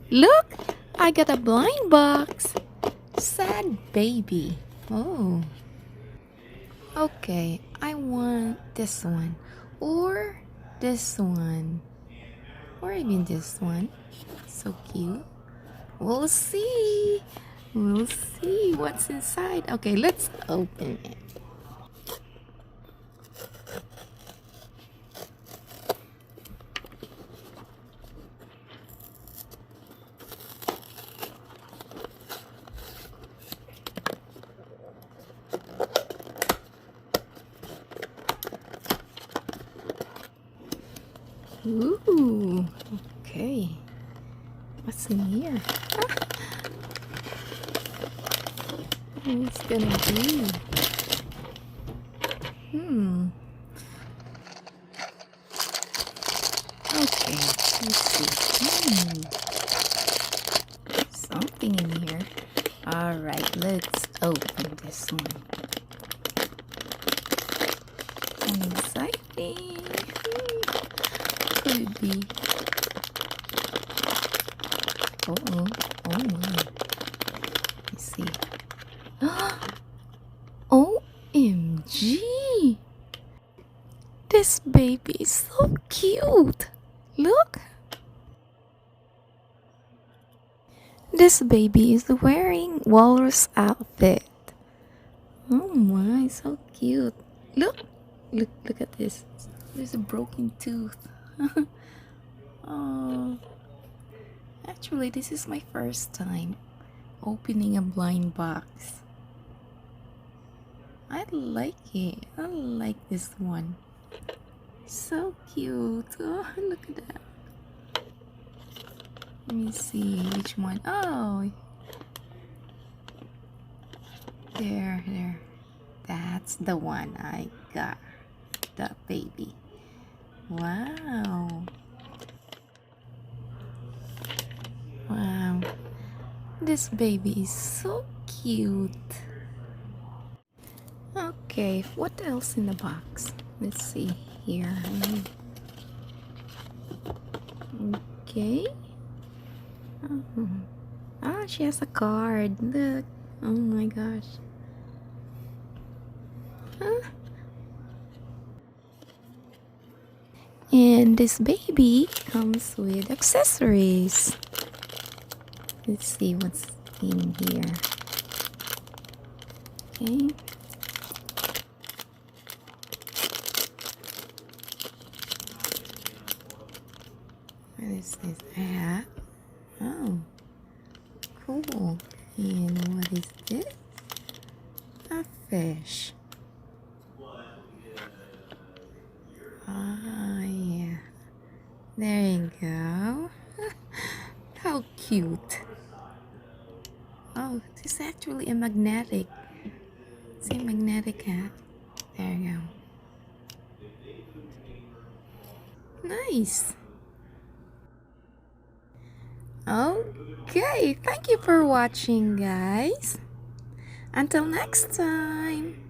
Look, I got a blind box. Sad baby. Oh, okay. I want this one, or this one, or even this one. So cute. We'll see. We'll see what's inside. Okay, let's open it. Ooh, okay. What's in here? What's gonna be? Hmm. Okay, let's see. Something in here. Alright, let's open this one. And exciting. Could it be? Uh-oh. Oh my. Let's see. OMG! This baby is so cute. Look. This baby is wearing walrus outfit. Oh my, so cute. Look. Look at this. There's a broken tooth. Oh. Actually, this is my first time opening a blind box. I like it. I like this one. So cute. Oh, look at that. Let me see which one. Oh, there. That's the one I got. The baby. Wow. Wow. This baby is so cute. Okay, what else in the box? Let's see here. Okay. Ah, she has a card. Look. Oh my gosh. Huh? And this baby comes with accessories. Let's see what's in here. Okay. What is this? A hat? Oh, cool. And what is this? A fish. Ah, yeah. There you go. How cute. Oh, this is actually a magnetic. It's a magnetic hat. There you go. Nice. Okay, thank you for watching, guys. Until next time.